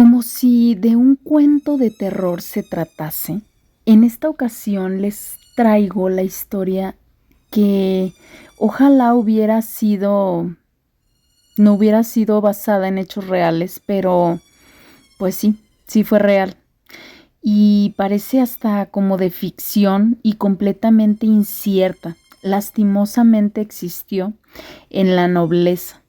Como si de un cuento de terror se tratase, en esta ocasión les traigo la historia que ojalá no hubiera sido basada en hechos reales, pero pues sí fue real. Y parece hasta como de ficción y completamente incierta. Lastimosamente existió en la nobleza.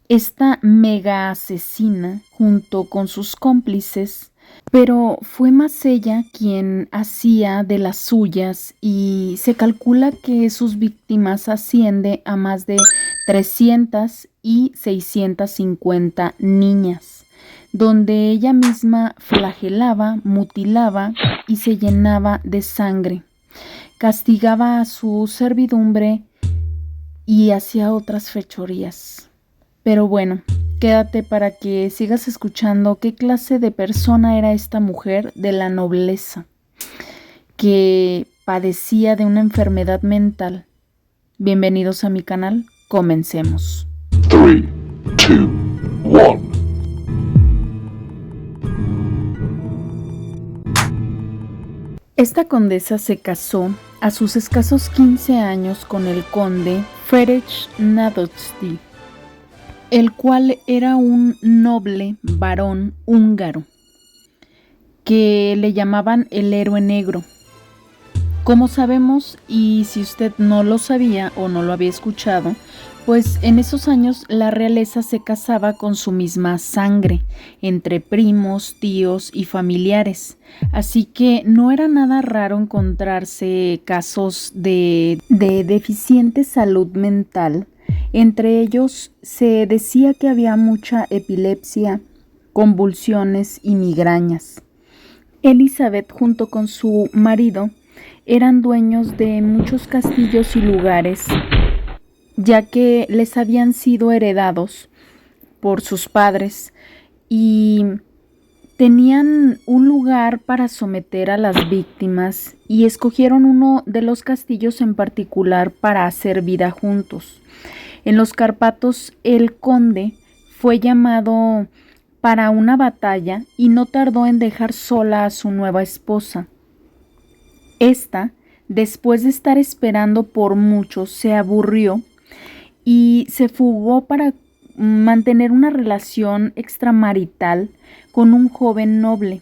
Esta mega asesina junto con sus cómplices, pero fue más ella quien hacía de las suyas y se calcula que sus víctimas asciende a más de 300 y 650 niñas, donde ella misma flagelaba, mutilaba y se llenaba de sangre, castigaba a su servidumbre y hacía otras fechorías. Pero bueno, quédate para que sigas escuchando qué clase de persona era esta mujer de la nobleza, que padecía de una enfermedad mental. Bienvenidos a mi canal, comencemos. 3, 2, 1. Esta condesa se casó a sus escasos 15 años con el conde Ferenc Nadasdy, el cual era un noble varón húngaro, que le llamaban el héroe negro. Como sabemos, y si usted no lo sabía o no lo había escuchado, pues en esos años la realeza se casaba con su misma sangre, entre primos, tíos y familiares. Así que no era nada raro encontrarse casos de deficiente salud mental. Entre ellos se decía que había mucha epilepsia, convulsiones y migrañas. Elizabeth, junto con su marido, eran dueños de muchos castillos y lugares, ya que les habían sido heredados por sus padres y tenían un lugar para someter a las víctimas y escogieron uno de los castillos en particular para hacer vida juntos. En los Cárpatos, el conde fue llamado para una batalla y no tardó en dejar sola a su nueva esposa. Esta, después de estar esperando por mucho, se aburrió y se fugó para mantener una relación extramarital con un joven noble.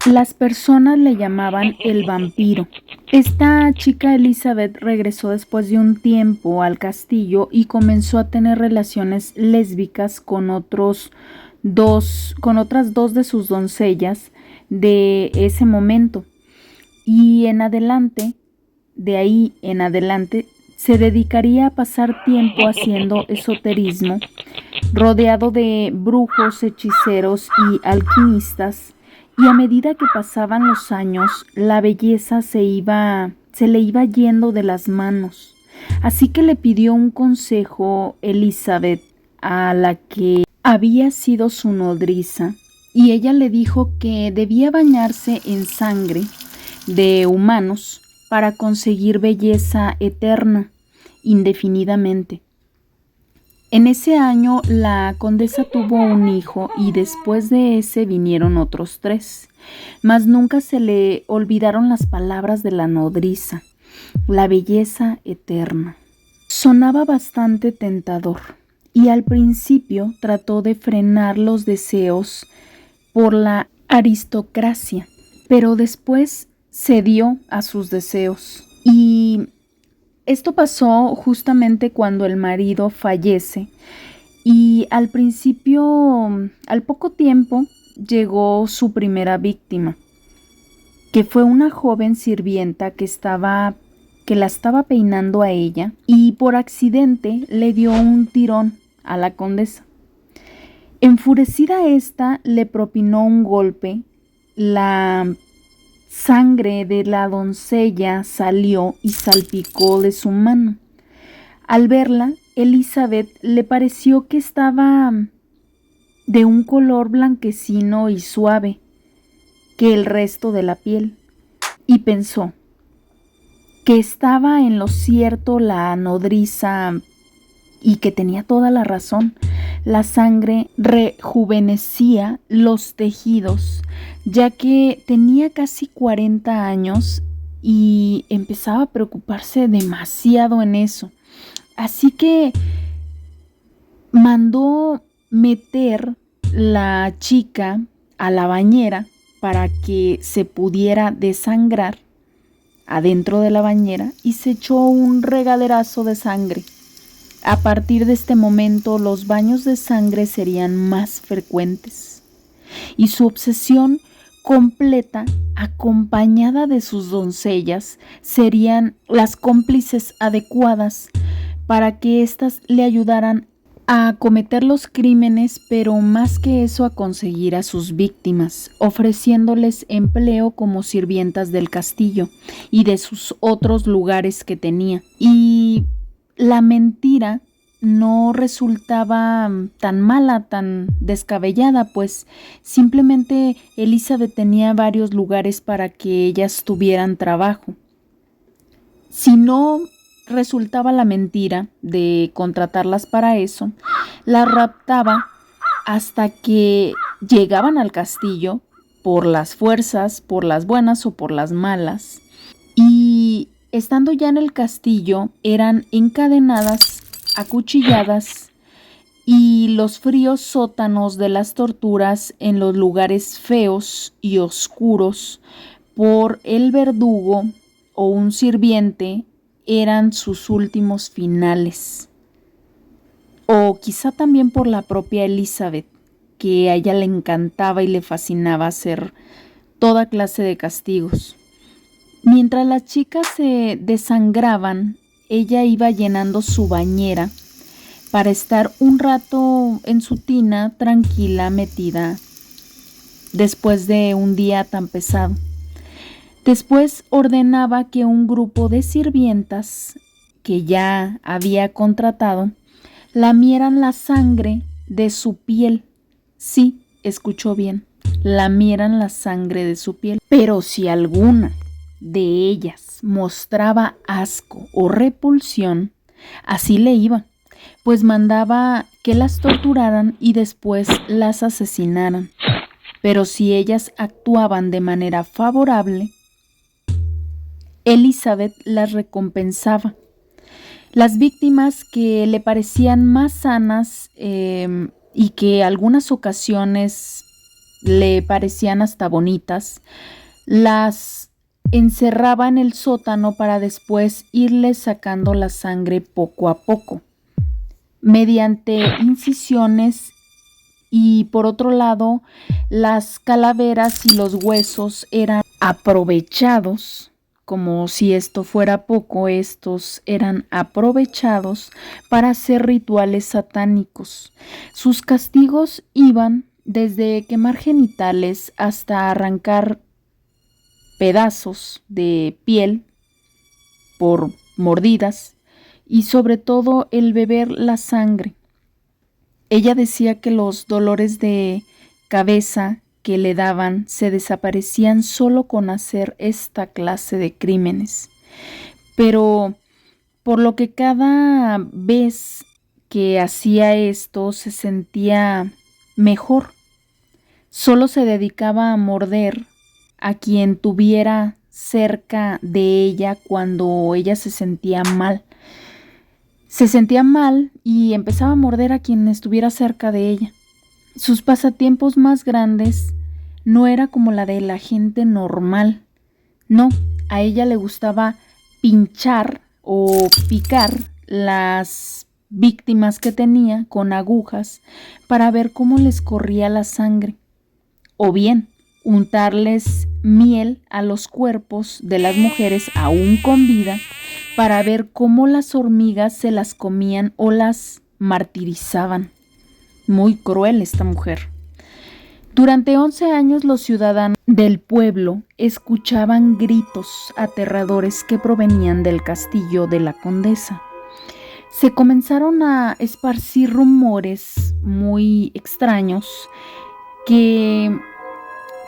Las personas le llamaban el vampiro. Esta chica Elizabeth regresó después de un tiempo al castillo y comenzó a tener relaciones lésbicas con otras dos de sus doncellas de ese momento. Y de ahí en adelante, se dedicaría a pasar tiempo haciendo esoterismo, rodeado de brujos, hechiceros y alquimistas, y a medida que pasaban los años, la belleza se le iba yendo de las manos. Así que le pidió un consejo Elizabeth a la que había sido su nodriza, y ella le dijo que debía bañarse en sangre de humanos para conseguir belleza eterna, indefinidamente. En ese año la condesa tuvo un hijo y después de ese vinieron otros 3, mas nunca se le olvidaron las palabras de la nodriza, la belleza eterna. Sonaba bastante tentador y al principio trató de frenar los deseos por la aristocracia, pero después cedió a sus deseos. Y esto pasó justamente cuando el marido fallece y al poco tiempo, llegó su primera víctima, que fue una joven sirvienta que la estaba peinando a ella y por accidente le dio un tirón a la condesa. Enfurecida esta le propinó un golpe, la sangre de la doncella salió y salpicó de su mano. Al verla, Elizabeth le pareció que estaba de un color blanquecino y suave que el resto de la piel, y pensó que estaba en lo cierto la nodriza y que tenía toda la razón. La sangre rejuvenecía los tejidos, ya que tenía casi 40 años y empezaba a preocuparse demasiado en eso. Así que mandó meter la chica a la bañera para que se pudiera desangrar adentro de la bañera y se echó un regaderazo de sangre. A partir de este momento, los baños de sangre serían más frecuentes y su obsesión completa, acompañada de sus doncellas, serían las cómplices adecuadas para que éstas le ayudaran a cometer los crímenes, pero más que eso a conseguir a sus víctimas, ofreciéndoles empleo como sirvientas del castillo y de sus otros lugares que tenía. Y la mentira no resultaba tan mala, tan descabellada, pues simplemente Elizabeth tenía varios lugares para que ellas tuvieran trabajo. Si no resultaba la mentira de contratarlas para eso, las raptaba hasta que llegaban al castillo por las fuerzas, por las buenas o por las malas, y estando ya en el castillo eran encadenadas, acuchilladas, y los fríos sótanos de las torturas en los lugares feos y oscuros por el verdugo o un sirviente eran sus últimos finales. O quizá también por la propia Elizabeth, que a ella le encantaba y le fascinaba hacer toda clase de castigos. Mientras las chicas se desangraban, ella iba llenando su bañera para estar un rato en su tina tranquila, metida, después de un día tan pesado. Después ordenaba que un grupo de sirvientas que ya había contratado lamieran la sangre de su piel. Sí, escuchó bien, lamieran la sangre de su piel. Pero si alguna de ellas mostraba asco o repulsión, así le iba, pues mandaba que las torturaran y después las asesinaran. Pero si ellas actuaban de manera favorable, Elizabeth las recompensaba. Las víctimas que le parecían más sanas y que algunas ocasiones le parecían hasta bonitas, las encerraba en el sótano para después irles sacando la sangre poco a poco, mediante incisiones. Y por otro lado, las calaveras y los huesos eran aprovechados. Como si esto fuera poco, estos eran aprovechados para hacer rituales satánicos. Sus castigos iban desde quemar genitales hasta arrancar pedazos de piel por mordidas y sobre todo el beber la sangre. Ella decía que los dolores de cabeza que le daban se desaparecían solo con hacer esta clase de crímenes. Pero por lo que cada vez que hacía esto se sentía mejor, solo se dedicaba a morder a quien tuviera cerca de ella cuando ella se sentía mal. Se sentía mal y empezaba a morder a quien estuviera cerca de ella. Sus pasatiempos más grandes no era como la de la gente normal. No, a ella le gustaba pinchar o picar las víctimas que tenía con agujas para ver cómo les corría la sangre. O bien, untarles miel a los cuerpos de las mujeres aún con vida para ver cómo las hormigas se las comían o las martirizaban. Muy cruel esta mujer. Durante 11 años los ciudadanos del pueblo escuchaban gritos aterradores que provenían del castillo de la condesa. Se comenzaron a esparcir rumores muy extraños que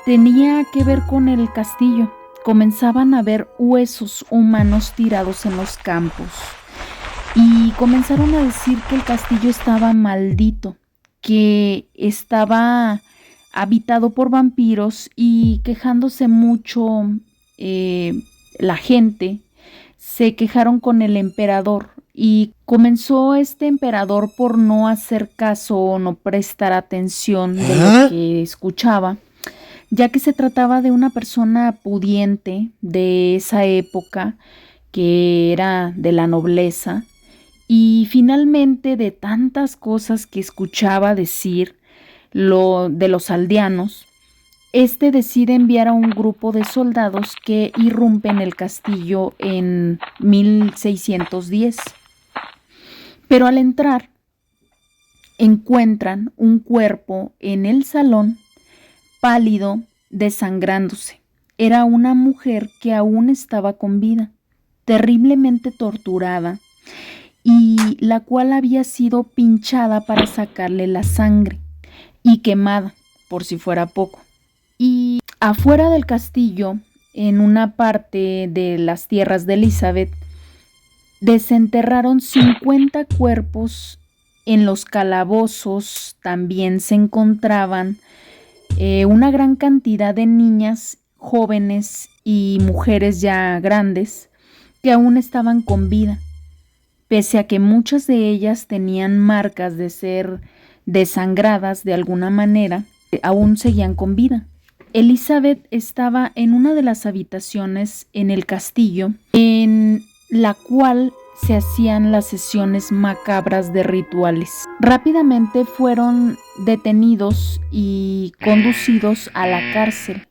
tenía que ver con el castillo. Comenzaban a ver huesos humanos tirados en los campos y comenzaron a decir que el castillo estaba maldito, que estaba habitado por vampiros y quejándose mucho la gente, se quejaron con el emperador y comenzó este emperador por no hacer caso o no prestar atención de lo que escuchaba, ya que se trataba de una persona pudiente de esa época que era de la nobleza y finalmente de tantas cosas que escuchaba decir de los aldeanos, decide enviar a un grupo de soldados que irrumpen el castillo en 1610. Pero al entrar, encuentran un cuerpo en el salón, pálido, desangrándose. Era una mujer que aún estaba con vida, terriblemente torturada, y la cual había sido pinchada para sacarle la sangre y quemada, por si fuera poco. Y afuera del castillo, en una parte de las tierras de Elizabeth, desenterraron 50 cuerpos. En los calabozos también se encontraban una gran cantidad de niñas, jóvenes y mujeres ya grandes que aún estaban con vida, pese a que muchas de ellas tenían marcas de ser desangradas de alguna manera, aún seguían con vida. Elizabeth estaba en una de las habitaciones en el castillo, en la cual se hacían las sesiones macabras de rituales. Rápidamente fueron detenidos y conducidos a la cárcel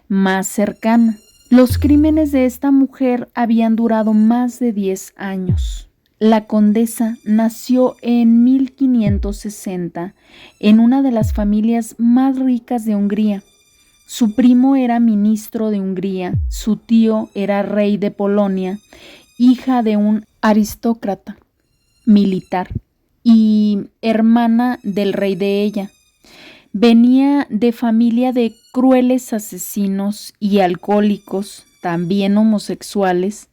más cercana. Los crímenes de esta mujer habían durado más de 10 años. La condesa nació en 1560 en una de las familias más ricas de Hungría. Su primo era ministro de Hungría, su tío era rey de Polonia, hija de un aristócrata militar y hermana del rey de ella. Venía de familia de crueles asesinos y alcohólicos, también homosexuales,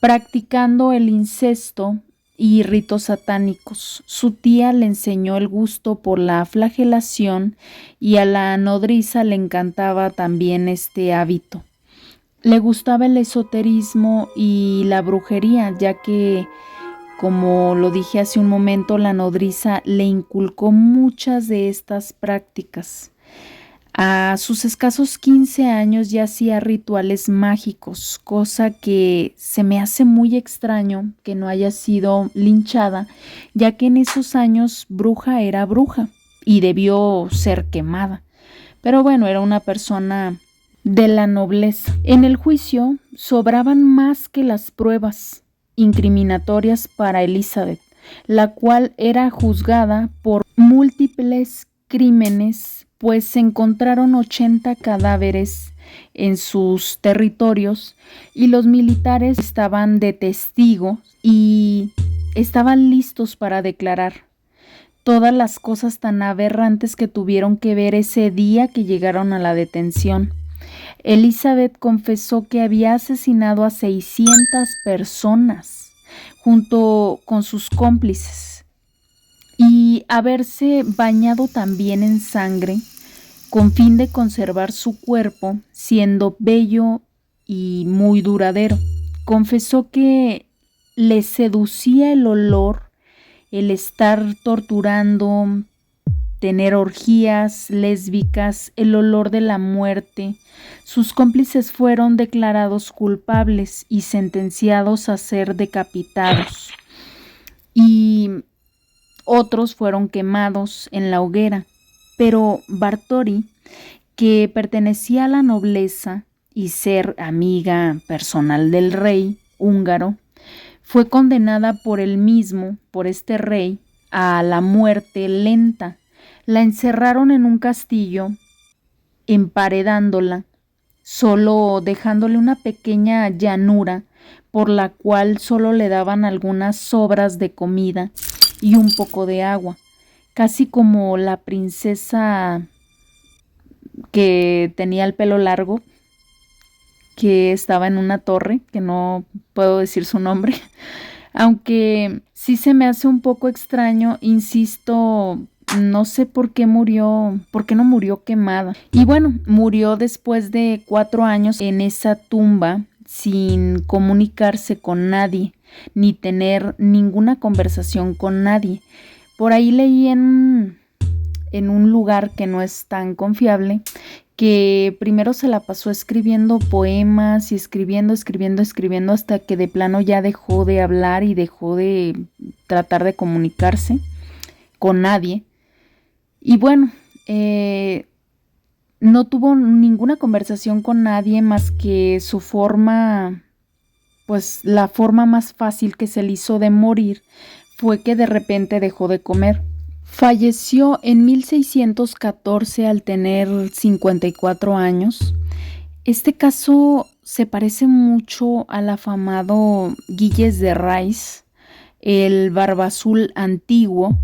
practicando el incesto y ritos satánicos. Su tía le enseñó el gusto por la flagelación y a la nodriza le encantaba también este hábito. Le gustaba el esoterismo y la brujería, ya que, como lo dije hace un momento, la nodriza le inculcó muchas de estas prácticas. A sus escasos 15 años ya hacía rituales mágicos, cosa que se me hace muy extraño que no haya sido linchada, ya que en esos años bruja era bruja y debió ser quemada. Pero bueno, era una persona de la nobleza. En el juicio sobraban más que las pruebas incriminatorias para Elizabeth, la cual era juzgada por múltiples crímenes, pues se encontraron 80 cadáveres en sus territorios y los militares estaban de testigo y estaban listos para declarar todas las cosas tan aberrantes que tuvieron que ver ese día que llegaron a la detención. Elizabeth confesó que había asesinado a 600 personas junto con sus cómplices y haberse bañado también en sangre con fin de conservar su cuerpo siendo bello y muy duradero. Confesó que le seducía el olor, el estar torturando, tener orgías lésbicas, el olor de la muerte. Sus cómplices fueron declarados culpables y sentenciados a ser decapitados. Y otros fueron quemados en la hoguera. Pero Báthory, que pertenecía a la nobleza y ser amiga personal del rey húngaro, fue condenada por este rey, a la muerte lenta. La encerraron en un castillo, emparedándola, solo dejándole una pequeña llanura por la cual solo le daban algunas sobras de comida y un poco de agua, casi como la princesa que tenía el pelo largo, que estaba en una torre, que no puedo decir su nombre, aunque sí se me hace un poco extraño, insisto, no sé por qué no murió quemada. Y bueno, murió después de 4 años en esa tumba sin comunicarse con nadie, ni tener ninguna conversación con nadie. Por ahí leí en un lugar que no es tan confiable, que primero se la pasó escribiendo poemas y escribiendo hasta que de plano ya dejó de hablar y dejó de tratar de comunicarse con nadie. Y bueno, no tuvo ninguna conversación con nadie más que su forma, pues la forma más fácil que se le hizo de morir fue que de repente dejó de comer. Falleció en 1614 al tener 54 años. Este caso se parece mucho al afamado Gilles de Rais, el Barba Azul antiguo,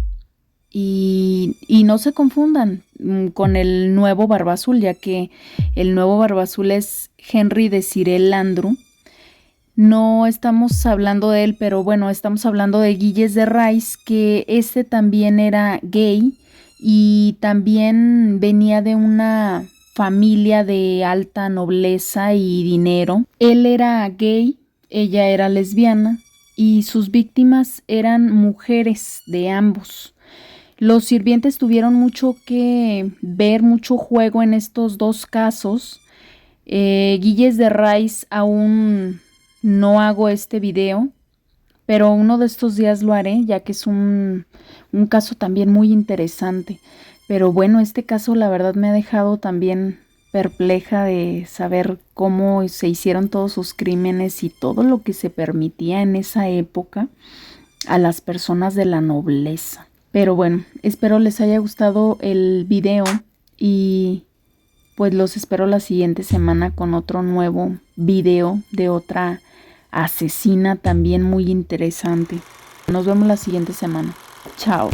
y no se confundan con el nuevo Barba Azul, ya que el nuevo Barba Azul es Henry Desiré Landru. No estamos hablando de él, pero bueno, estamos hablando de Gilles de Rais, que este también era gay y también venía de una familia de alta nobleza y dinero. Él era gay, ella era lesbiana y sus víctimas eran mujeres de ambos. Los sirvientes tuvieron mucho que ver, mucho juego en estos dos casos. Gilles de Rais aún no hago este video, pero uno de estos días lo haré, ya que es un caso también muy interesante. Pero bueno, este caso la verdad me ha dejado también perpleja de saber cómo se hicieron todos sus crímenes y todo lo que se permitía en esa época a las personas de la nobleza. Pero bueno, espero les haya gustado el video y pues los espero la siguiente semana con otro nuevo video de otra asesina también muy interesante. Nos vemos la siguiente semana. Chao.